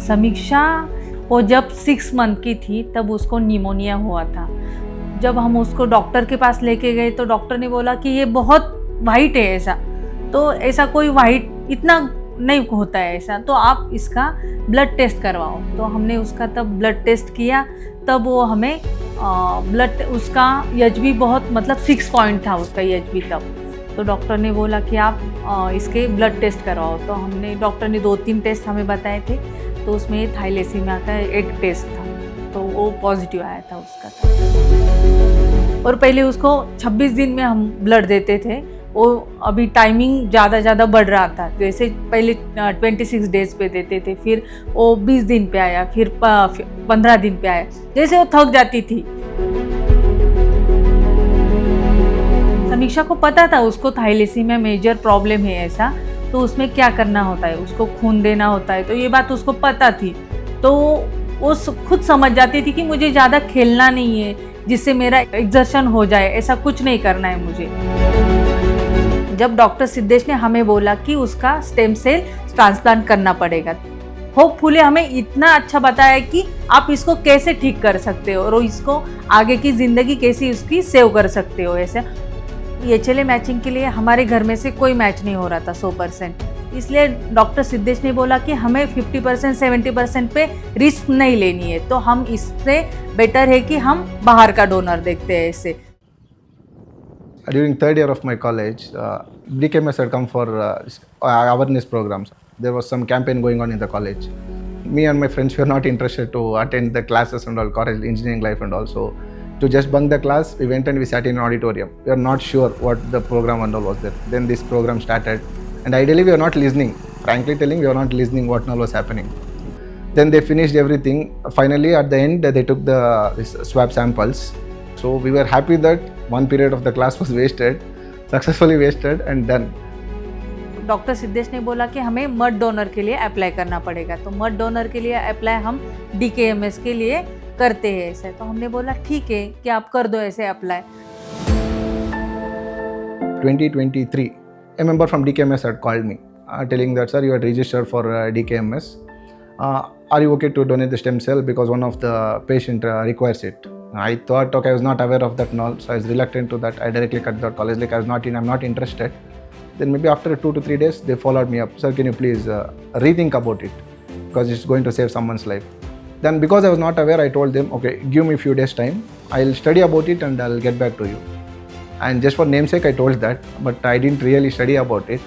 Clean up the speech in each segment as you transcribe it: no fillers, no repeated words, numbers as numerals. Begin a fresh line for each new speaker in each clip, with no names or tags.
समीक्षा वो जब 6 मंथ की थी तब उसको निमोनिया हुआ था। जब हम उसको डॉक्टर के पास लेके गए तो डॉक्टर ने बोला कि ये बहुत वाइट है ऐसा, तो ऐसा कोई वाइट इतना नहीं होता है ऐसा, तो आप इसका ब्लड टेस्ट करवाओ। तो हमने उसका तब ब्लड टेस्ट किया, तब वो हमें ब्लड उसका एचबी बहुत मतलब 6 पॉइंट था उसका एचबी तब। तो डॉक्टर ने बोला कि आप इसके ब्लड टेस्ट करवाओ। तो हमने डॉक्टर ने 2-3 टेस्ट हमें बताए थे, तो उसमें थाइलेसीमिया का एक टेस्ट था, तो वो पॉजिटिव आया था उसका था। और पहले उसको 26 दिन में हम ब्लड देते थे, वो अभी टाइमिंग ज़्यादा बढ़ रहा था। जैसे पहले 26 डेज पे देते थे, फिर वो 20 दिन पे आया, फिर 15 दिन पे आया, जैसे वो थक जाती थी। समीक्षा को पता था उसको थाइलेसीमिया मेजर प्रॉब्लम है ऐसा, तो उसमें क्या करना होता है, उसको खून देना होता है, तो ये बात उसको पता थी। तो वो खुद समझ जाती थी कि मुझे ज़्यादा खेलना नहीं है जिससे मेरा एक्सर्शन हो जाए, ऐसा कुछ नहीं करना है मुझे। जब डॉक्टर सिद्धेश ने हमें बोला कि उसका स्टेम सेल ट्रांसप्लांट करना पड़ेगा, होपफुली हमें इतना अच्छा बताया कि आप इसको कैसे ठीक कर सकते हो और इसको आगे की ज़िंदगी कैसे उसकी सेव कर सकते हो। ऐसे एचएलए मैचिंग के लिए हमारे घर में से कोई मैच नहीं हो रहा था 100%, इसलिए डॉक्टर सिद्धेश ने बोला कि हमें 50% 70% पे रिस्क नहीं लेनी है, तो हम इससे बेटर है कि हम बाहर का डोनर देखते हैं ऐसे।
During third year of my college, DKMS had come for awareness programs. There was some campaign going on in the college. Me and my friends were not interested to attend the classes and all, college engineering life and also to just bunk the class. We went and we sat in an auditorium. We are not sure what the program and all was there. Then this program started, and ideally we were not listening. Frankly telling, we were not listening what all was happening. Then they finished everything. Finally, at the end, they took the swab samples. So we were happy that one period of the class was wasted, successfully wasted and done.
Doctor Siddhesh ने बोला कि हमें mud donor के लिए apply करना पड़ेगा, तो mud donor के लिए अप्लाई हम डीकेएमएस के लिए करते हैं ऐसे। तो हमने बोला ठीक है कि आप कर दो ऐसे apply.
2023, a member from DKMS had called me telling that, sir, you had registered for DKMS. Are you okay to donate the stem cell because one of the patient requires it? I thought, okay, I was not aware of that and all, so I was reluctant to that. I directly cut that college, like I'm not interested. Then maybe after 2 to 3 days, they followed me up. Sir, can you please rethink about it because it's going to save someone's life. Then because I was not aware, I told them, okay, give me a few days time. I'll study about it and I'll get back to you. And just for namesake, I told that, but I didn't really study about it.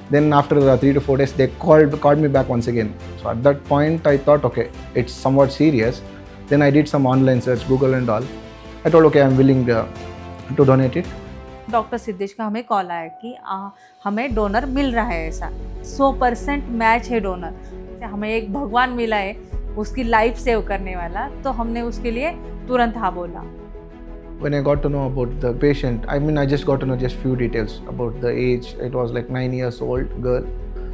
Then after 3 to 4 days, they called me back once again. So at that point, I thought, okay, it's somewhat serious. Then I did some online search, Google and all. I told, okay, I'm willing to donate it.
Doctor Siddhesh का हमें call आया कि हमें donor मिल रहा है ऐसा, 100% match है donor, हमें एक भगवान मिला है उसकी लाइफ सेव करने वाला, तो हमने उसके लिए तुरंत हाँ बोला।
When I got to know about the patient, I just got to know just few details about the age. It was like 9 years old girl.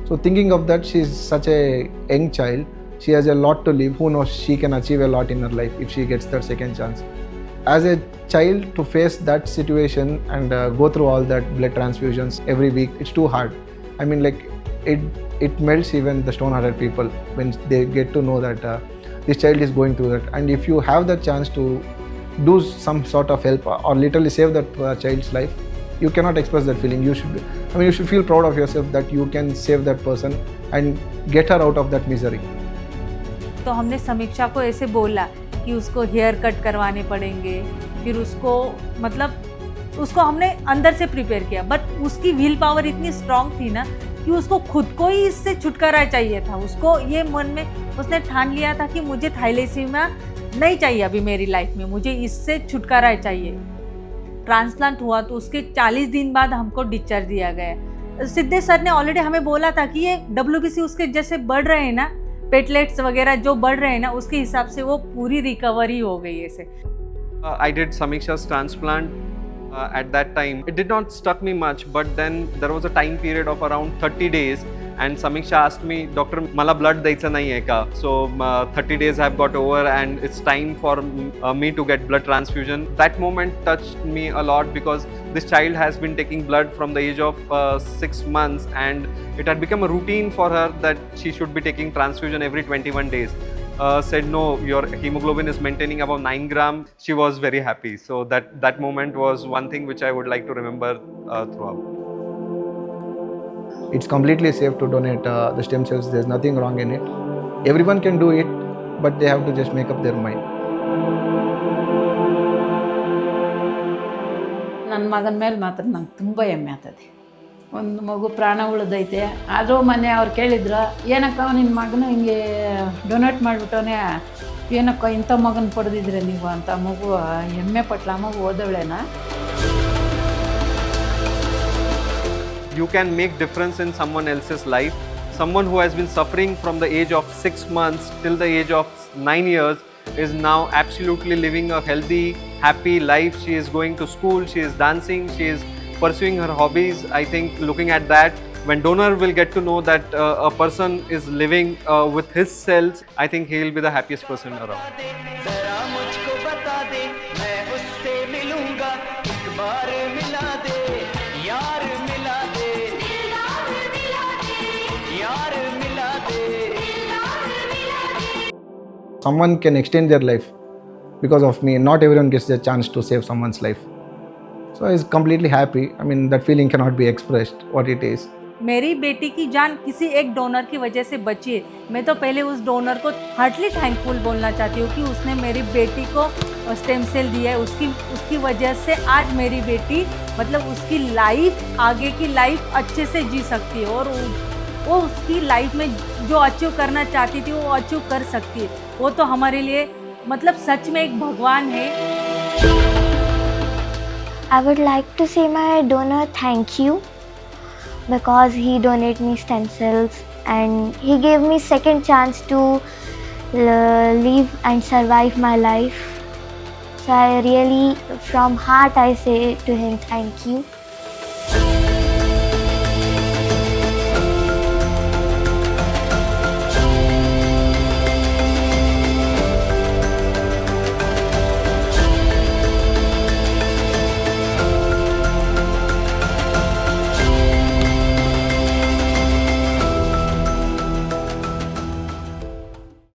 So thinking of that, she's such a young child. She has a lot to live. Who knows, she can achieve a lot in her life if she gets that second chance. As a child, to face that situation and go through all that blood transfusions every week, it's too hard. It melts even the stone-hearted people when they get to know that this child is going through that. And if you have the chance to do some sort of help or literally save that child's life, you cannot express that feeling. You should feel proud of yourself that you can save that person and get her out of that misery.
तो हमने समीक्षा को ऐसे बोला कि उसको hair cut करवाने पड़ेंगे, फिर उसको हमने अंदर से प्रिपेयर किया, बट उसकी विल पावर इतनी स्ट्रांग थी ना कि उसको खुद को ही इससे छुटकारा चाहिए था। उसको ये मन में उसने ठान लिया था कि मुझे थाइलेसीमिया नहीं चाहिए अभी मेरी लाइफ में, मुझे इससे छुटकारा चाहिए। ट्रांसप्लांट हुआ तो उसके 40 दिन बाद हमको डिस्चार्ज दिया गया। सिद्धेश सर ने ऑलरेडी हमें बोला था कि ये WBC उसके जैसे बढ़ रहे हैं ना, पेटलेट्स वगैरह जो बढ़ रहे हैं ना, उसके हिसाब से वो पूरी रिकवरी हो गई ऐसे।
I did Samiksha's transplant at that time. It did not stuck me much, but then there was a time period of around 30 days and Samiksha asked me, Doctor, मला blood द्यायचं नाही आहे का? So 30 days have got over and it's time for me to get blood transfusion. That moment touched me a lot because this child has been taking blood from the age of 6 months, and it had become a routine for her that she should be taking transfusion every 21 days. Said no, your hemoglobin is maintaining above 9 gram. She was very happy. So that moment was one thing which I would like to remember throughout.
It's completely safe to donate the stem cells. There's nothing wrong in it. Everyone can do it, but they have to just make up their mind.
ನನ್ನ ಮಗನ ಮೇಲೆ ಮಾತ್ರ ನಂಗೆ ತುಂಬ ಹೆಮ್ಮೆ ಆಗ್ತದೆ. ಒಂದು ಮಗು ಪ್ರಾಣ ಉಳಿದೈತೆ. ಆದರೂ ಮನೆ ಅವ್ರು ಕೇಳಿದ್ರು, ಏನಕ್ಕ ನಿನ್ನ ಮಗನ ಹಿಂಗೆ ಡೊನೇಟ್ ಮಾಡಿಬಿಟ್ಟವನೇ, ಏನಕ್ಕ ಇಂಥ ಮಗನ ಪಡೆದಿದ್ರೆ ನೀವು ಅಂತ. ಮಗು ಹೆಮ್ಮೆ ಪಟ್ಲ, ಮಗು ಓದವಳೇನ.
You can make difference in someone else's life. Someone who has been suffering from the age of 6 months till the age of 9 years is now absolutely living a healthy, happy life. She is going to school, she is dancing, she is pursuing her hobbies. I think looking at that, when donor will get to know that a person is living with his cells, I think he will be the happiest person around.
जरा मुझको बता दे, मैं उससे मिलूंगा, एक बार मिला दे, यार मिला दे, यार मिला दे.
Someone can extend their life because of me. Not everyone gets the chance to save someone's life. So I was completely happy. I mean, that feeling cannot be expressed what it is.
मेरी बेटी की जान किसी एक donor की वजह से बची है. मैं तो पहले उस डोनर को हार्टली थैंकफुल बोलना चाहती हूँ कि उसने मेरी बेटी को स्टेम सेल दिया है. उसकी वजह से आज मेरी बेटी मतलब उसकी लाइफ, आगे की लाइफ अच्छे से जी सकती है और वो उसकी लाइफ में जो अचीव करना चाहती थी वो अचीव कर सकती है. वो तो हमारे लिए मतलब सच में एक भगवान है.
I would like to say my donor thank you because he donated me stem cells and he gave me second chance to live and survive my life. So I really, from heart, I say to him thank you.